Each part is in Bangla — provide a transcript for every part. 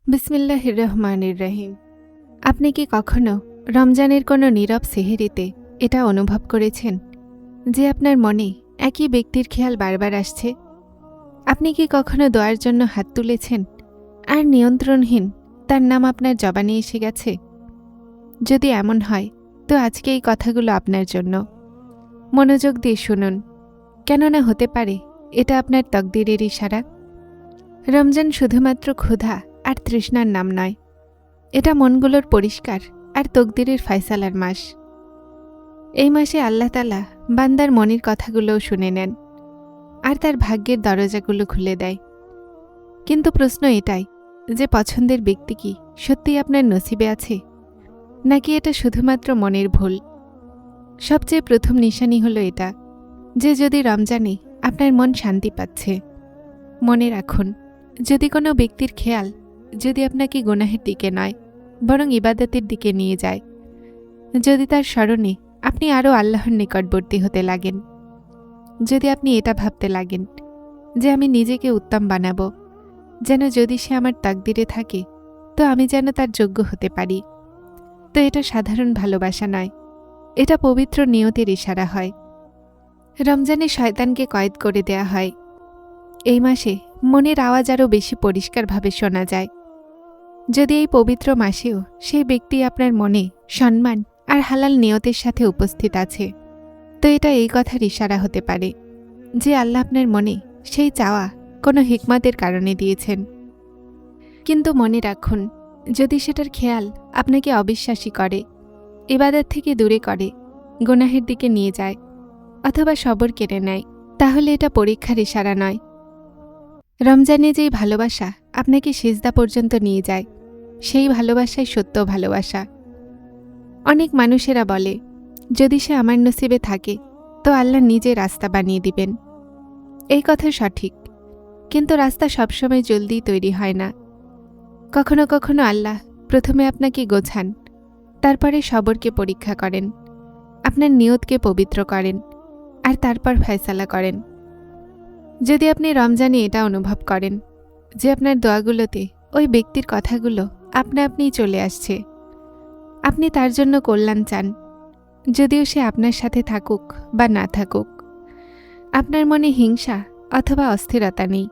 বিসমিল্লাহির রহমানির রহিম। আপনি কি কখনো রমজানের কোনো নীরব সেহরিতে এটা অনুভব করেছেন যে আপনার মনে একই ব্যক্তির খেয়াল বারবার আসছে? আপনি কি কখনো দোয়ার জন্য হাত তুলেছেন আর নিয়ন্ত্রণহীন তার নাম আপনার জবানে এসে গেছে? যদি এমন হয় তো আজকে এই কথাগুলো আপনার জন্য। মনোযোগ দিয়ে শুনুন, কেননা হতে পারে এটা আপনার তকদিরের ইশারা। রমজান শুধুমাত্র ক্ষুধা আর তৃষ্ণার নাম নয়, এটা মনগুলোর পরিষ্কার আর তকদিরের ফয়সালার মাস। এই মাসে আল্লাহ তাআলা বান্দার মনের কথাগুলোও শুনে নেন আর তার ভাগ্যের দরজাগুলো খুলে দেয়। কিন্তু প্রশ্ন এটাই যে পছন্দের ব্যক্তি কি সত্যিই আপনার নসিবে আছে, নাকি এটা শুধুমাত্র মনের ভুল? সবচেয়ে প্রথম নিশানি হলো এটা যে যদি রমজানে আপনার মন শান্তি পাচ্ছে। মনে রাখুন, যদি কোনো ব্যক্তির খেয়াল যদি আপনাকে গুনাহের দিকে নয় বরং ইবাদতের দিকে নিয়ে যায়, যদি তার স্মরণে আপনি আরও আল্লাহর নিকটবর্তী হতে লাগেন, যদি আপনি এটা ভাবতে লাগেন যে আমি নিজেকে উত্তম বানাবো, যেন যদি সে আমার তাকদিরে থাকে তো আমি যেন তার যোগ্য হতে পারি, তো এটা সাধারণ ভালোবাসা নয়, এটা পবিত্র নিয়তের ইশারা হয়। রমজানে শয়তানকে কয়েদ করে দেয়া হয়। এই মাসে মনের আওয়াজ আরও বেশি পরিষ্কারভাবে শোনা যায়। যদি এই পবিত্র মাসেও সেই ব্যক্তি আপনার মনে সম্মান আর হালাল নিয়তের সাথে উপস্থিত আছে, তো এটা এই কথার ইশারা হতে পারে যে আল্লাহ আপনার মনে সেই চাওয়া কোনো হিকমতের কারণে দিয়েছেন। কিন্তু মনে রাখুন, যদি সেটার খেয়াল আপনাকে অবিশ্বাসী করে, ইবাদত থেকে দূরে করে, গুনাহের দিকে নিয়ে যায় অথবা সবর কেড়ে নেয়, তাহলে এটা পরীক্ষার ইশারা নয়। রমজানে যেই ভালোবাসা আপনাকে সিজদা পর্যন্ত নিয়ে যায়, সেই ভালোবাসাই সত্য ভালোবাসা। অনেক মানুষেরা বলে যদি সে আমার নসিবে থাকে তো আল্লাহ নিজে রাস্তা বানিয়ে দিবেন। এই কথা সঠিক, কিন্তু রাস্তা সবসময় জলদি তৈরি হয় না। কখনো কখনো আল্লাহ প্রথমে আপনাকে গোছান, তারপরে সবরকে পরীক্ষা করেন, আপনার নিয়তকে পবিত্র করেন আর তারপর ফয়সালা করেন। যদি আপনি রমজানে এটা অনুভব করেন যে আপনার দোয়াগুলোতে ওই ব্যক্তির কথাগুলো আপনা আপনিই চলে আসছে, আপনি তার জন্য কল্যাণ চান, যদিও সে আপনার সাথে থাকুক বা না থাকুক, আপনার মনে হিংসা অথবা অস্থিরতা নেই,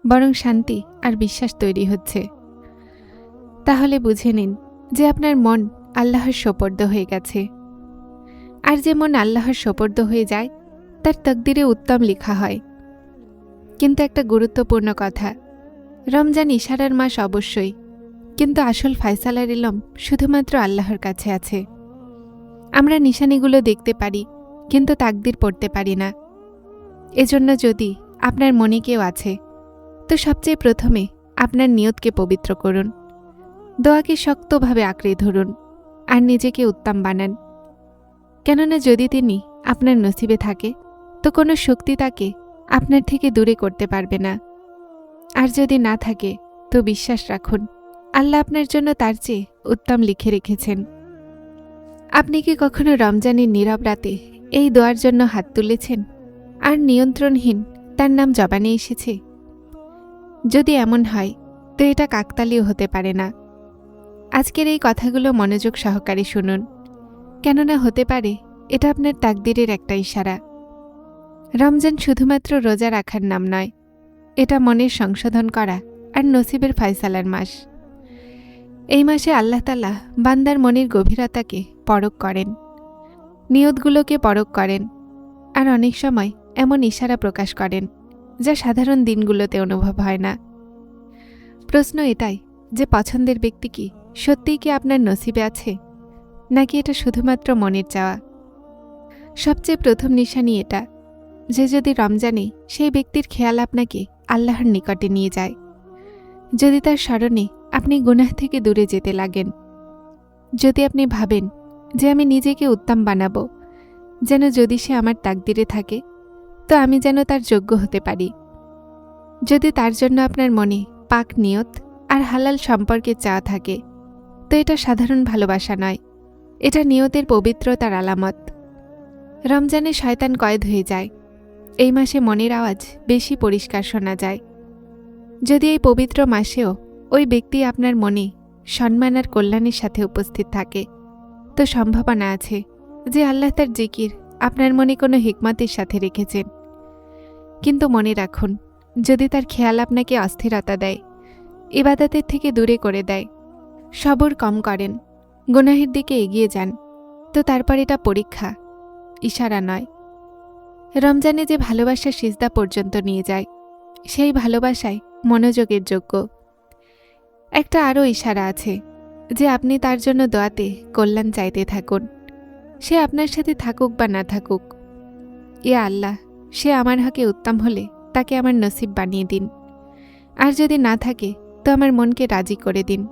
বরং শান্তি আর বিশ্বাস তৈরি হচ্ছে, তাহলে বুঝে নিন যে আপনার মন আল্লাহর সোপর্দ হয়ে গেছে। আর যে মন আল্লাহর সোপর্দ হয়ে যায় তার তকদিরে উত্তম লেখা হয়। কিন্তু একটা গুরুত্বপূর্ণ কথা, রমজান ইশারার মাস অবশ্যই, কিন্তু আসল ফয়সালার ইলম শুধুমাত্র আল্লাহর কাছে আছে। আমরা নিশানিগুলো দেখতে পারি কিন্তু তাকদির পড়তে পারি না। এজন্য যদি আপনার মনে কেউ আছে তো সবচেয়ে প্রথমে আপনার নিয়তকে পবিত্র করুন, দোয়াকে শক্তভাবে আঁকড়ে ধরুন আর নিজেকে উত্তম বানান। কেননা যদি তিনি আপনার নসিবে থাকে তো কোনো শক্তি তাকে আপনার থেকে দূরে করতে পারবে না। আর যদি না থাকে তো বিশ্বাস রাখুন, আল্লাহ আপনার জন্য তার চেয়ে উত্তম লিখে রেখেছেন। আপনি কি কখনো রমজানের নীরব রাতে এই দোয়ার জন্য হাত তুলেছেন আর নিয়ন্ত্রণহীন তার নাম জবানে এসেছে? যদি এমন হয় তো এটা কাকতালীয় হতে পারে না। আজকের এই কথাগুলো মনোযোগ সহকারে শুনুন, কেননা হতে পারে এটা আপনার তাকদিরের একটা ইশারা। রমজান শুধুমাত্র রোজা রাখার নাম নয়, এটা মনের সংশোধন করা আর নসিবের ফয়সালার মাস। এই মাসে আল্লাহ তাআলা বান্দার মনের গভীরতাকে পরখ করেন, নিয়তগুলোকে পরখ করেন আর অনেক সময় এমন ইশারা প্রকাশ করেন যা সাধারণ দিনগুলোতে অনুভব হয় না। প্রশ্ন এটাই যে পছন্দের ব্যক্তি কি সত্যিই কি আপনার নসিবে আছে, নাকি এটা শুধুমাত্র মনের চাওয়া? সবচেয়ে প্রথম নিশানি এটা যে যদি রমজানে সেই ব্যক্তির খেয়াল আপনাকে আল্লাহর নিকটে নিয়ে যায়, যদি তার স্মরণে আপনি গুনাহ থেকে দূরে যেতে লাগেন, যদি আপনি ভাবেন যে আমি নিজেকে উত্তম বানাবো, যেন যদি সে আমার তাকদিরে থাকে তো আমি যেন তার যোগ্য হতে পারি, যদি তার জন্য আপনার মনে পাক নিয়ত আর হালাল সম্পর্কে চাওয়া থাকে, তো এটা সাধারণ ভালোবাসা নয়, এটা নিয়তের পবিত্রতার আলামত। রমজানে শয়তান কয়েদ হয়ে যায়, এই মাসে মনের আওয়াজ বেশি পরিষ্কার শোনা যায়। যদি এই পবিত্র মাসেও ওই ব্যক্তি আপনার মনে সম্মান আর কল্যাণের সাথে উপস্থিত থাকে, তো সম্ভাবনা আছে যে আল্লাহ তার জিকির আপনার মনে কোনো হিকমতের সাথে রেখেছেন। কিন্তু মনে রাখুন, যদি তার খেয়াল আপনাকে অস্থিরতা দেয়, ইবাদতের থেকে দূরে করে দেয়, সবর কম করেন, গুনাহের দিকে এগিয়ে যান, তো তারপর এটা পরীক্ষা, ইশারা নয়। রমজানে যে ভালোবাসা সিজদা পর্যন্ত নিয়ে যায়, সেই ভালোবাসায় মনোযোগের যোগ্য। একটা আরও ইশারা আছে যে আপনি তার জন্য দোয়াতে কল্যাণ চাইতে থাকুন, সে আপনার সাথে থাকুক বা না থাকুক। ইয়া আল্লাহ, সে আমার হকে উত্তম হলে তাকে আমার নসিব বানিয়ে দিন, আর যদি না থাকে তো আমার মনকে রাজি করে দিন।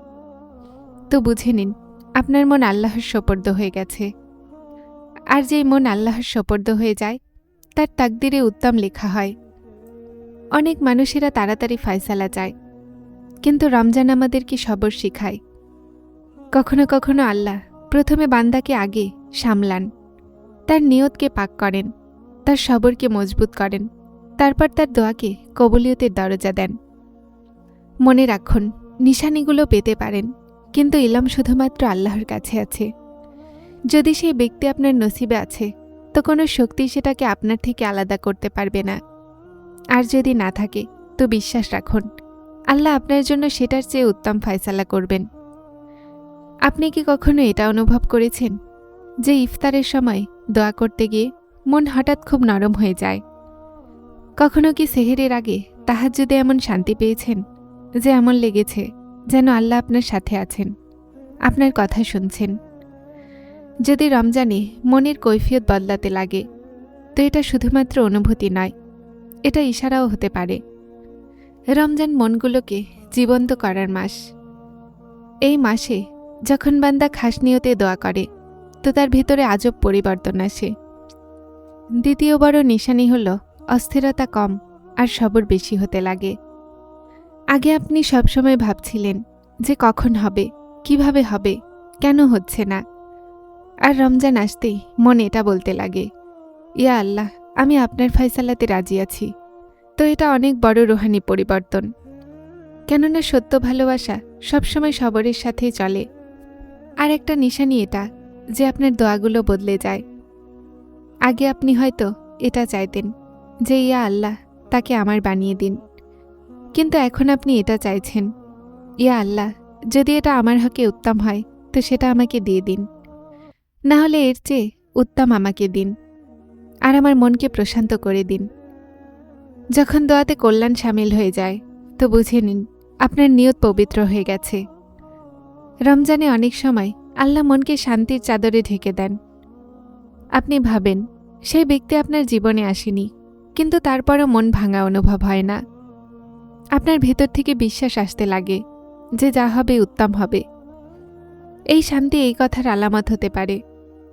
তো বুঝে নিন, আপনার মন আল্লাহর সোপর্দ হয়ে গেছে। আর যেই মন আল্লাহর সোপর্দ হয়ে যায়, তার তাকদিরে উত্তম লেখা হয়। অনেক মানুষেরা তাড়াতাড়ি ফয়সালা চায়, কিন্তু রমজান আমাদেরকে সবর শিখায়। কখনো কখনো আল্লাহ প্রথমে বান্দাকে আগে সামলান, তার নিয়তকে পাক করেন, তার সবরকে মজবুত করেন, তারপর তার দোয়াকে কবুলিয়তের দরজা দেন। মনে রাখুন, নিশানিগুলো পেতে পারেন, কিন্তু ইলম শুধুমাত্র আল্লাহর কাছে আছে। যদি সেই ব্যক্তি আপনার নসিবে আছে, তো কোনো শক্তি সেটাকে আপনার থেকে আলাদা করতে পারবে না। আর যদি না থাকে, তো বিশ্বাস রাখুন, আল্লাহ আপনার জন্য সেটার চেয়ে উত্তম ফয়সালা করবেন। আপনি কি কখনো এটা অনুভব করেছেন যে ইফতারের সময় দোয়া করতে গিয়ে মন হঠাৎ খুব নরম হয়ে যায়? কখনো কি সেহেরের আগে তাহাজ্জুদে এমন শান্তি পেয়েছেন যে এমন লেগেছে যেন আল্লাহ আপনার সাথে আছেন, আপনার কথা শুনছেন? যদি রমজানে মনের কৈফিয়ত বদলাতে লাগে, তো এটা শুধুমাত্র অনুভূতি নয়, এটা ইশারাও হতে পারে। রমজান মনগুলোকে জীবন্ত করার মাস। এই মাসে যখন বান্দা খাস নিয়তে দোয়া করে, তো তার ভিতরে আজব পরিবর্তন আসে। দ্বিতীয় বড় নিশানি হল অস্থিরতা কম আর সবর বেশি হতে লাগে। আগে আপনি সবসময় ভাবছিলেন যে কখন হবে, কিভাবে হবে, কেন হচ্ছে না। আর রমজান আসতেই মন এটা বলতে লাগে, ইয়া আল্লাহ, আমি আপনার ফয়সালাতে রাজি আছি। তো এটা অনেক বড় রুহানি পরিবর্তন, কেননা সত্য ভালোবাসা সবসময় সবরের সাথেই চলে। আর একটা নিশানি এটা যে আপনার দোয়াগুলো বদলে যায়। আগে আপনি হয়তো এটা চাইতেন যে ইয়া আল্লাহ, তাকে আমার বানিয়ে দিন, কিন্তু এখন আপনি এটা চাইছেন, ইয়া আল্লাহ, যদি এটা আমার হকে উত্তম হয় তো সেটা আমাকে দিয়ে দিন, না হলে এর চেয়ে উত্তম আমাকে দিন, আর আমার মনকে প্রশান্ত করে দিন। যখন দোয়াতে কল্যাণ সামিল হয়ে যায়, তো বুঝে নিন আপনার নিয়ত পবিত্র হয়ে গেছে। রমজানে অনেক সময় আল্লাহ মনকে শান্তির চাদরে ঢেকে দেন। আপনি ভাবেন সেই ব্যক্তি আপনার জীবনে আসেনি, কিন্তু তারপরও মন ভাঙা অনুভব হয় না। আপনার ভেতর থেকে বিশ্বাস আসতে লাগে যে যা হবে উত্তম হবে। এই শান্তি এই কথার আলামত হতে পারে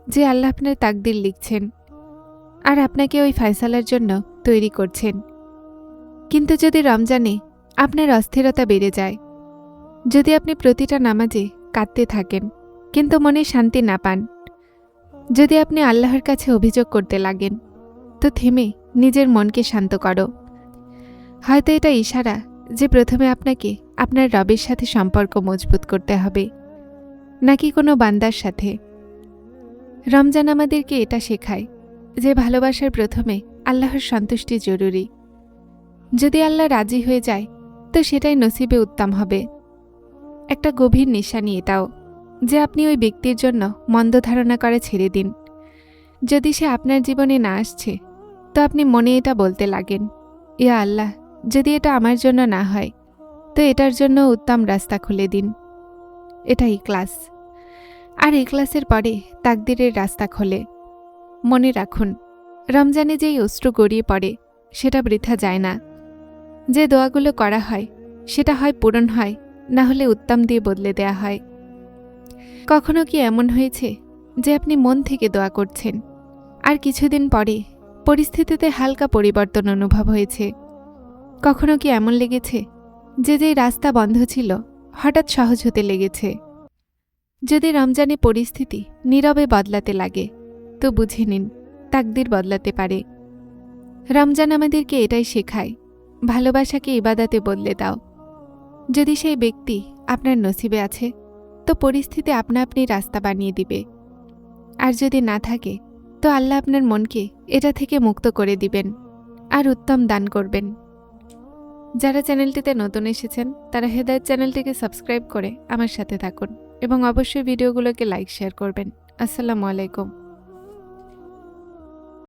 যে আল্লাহ আপনার তাকদির লিখছেন আর আপনাকে ওই ফয়সালার জন্য তৈরি করছেন। কিন্তু যদি রমজানে আপনার অস্থিরতা বেড়ে যায়, যদি আপনি প্রতিটা নামাজে কাঁদতে থাকেন কিন্তু মনে শান্তি না পান, যদি আপনি আল্লাহর কাছে অভিযোগ করতে লাগেন, তো থেমে নিজের মনকে শান্ত করো। হয়তো এটা ইশারা যে প্রথমে আপনাকে আপনার রবের সাথে সম্পর্ক মজবুত করতে হবে, নাকি কোনো বান্দার সাথে। রমজান আমাদেরকে এটা শেখায় যে ভালোবাসার প্রথমে আল্লাহর সন্তুষ্টি জরুরি। যদি আল্লাহ রাজি হয়ে যায়, তো সেটাই নসিবে উত্তম হবে। একটা গভীর নিশানি এটাও যে আপনি ওই ব্যক্তির জন্য মন্দ ধারণা করে ছেড়ে দিন। যদি সে আপনার জীবনে না আসছে, তো আপনি মনে এটা বলতে লাগেন, ইয়া আল্লাহ, যদি এটা আমার জন্য না হয়, তো এটার জন্য উত্তম রাস্তা খুলে দিন। এটা ইখলাস, আর ইখলাসের পরে তাকদিরের রাস্তা খোলে। মনে রাখুন, রমজানে যেই অশ্রু গড়িয়ে পড়ে সেটা বৃথা যায় না। যে দোয়াগুলো করা হয় সেটা হয় পূরণ হয়, না হলে উত্তম দিয়ে বদলে দেয়া হয়। কখনো কি এমন হয়েছে যে আপনি মন থেকে দোয়া করছেন, আর কিছুদিন পরে পরিস্থিতিতে হালকা পরিবর্তন অনুভব হয়েছে? কখনো কি এমন লেগেছে যে যেই রাস্তা বন্ধ ছিল হঠাৎ সহজ হতে লেগেছে? যদি রমজানে পরিস্থিতি নীরবে বদলাতে লাগে, তো বুঝে নিন তাকদির বদলাতে পারে। রমজান আমাদেরকে এটাই শেখায়, ভালোবাসাকে ইবাদাতে বদলে দাও। যদি সেই ব্যক্তি আপনার নসিবে আছে তো পরিস্থিতি আপনা আপনি রাস্তা বানিয়ে দিবে, আর যদি না থাকে তো আল্লাহ আপনার মনকে এটা থেকে মুক্ত করে দিবেন আর উত্তম দান করবেন। যারা চ্যানেলটিতে নতুন এসেছেন তারা হেদায়েত চ্যানেলটিকে সাবস্ক্রাইব করে আমার সাথে থাকুন এবং অবশ্যই ভিডিওগুলোকে লাইক শেয়ার করবেন। আসসালামু আলাইকুম।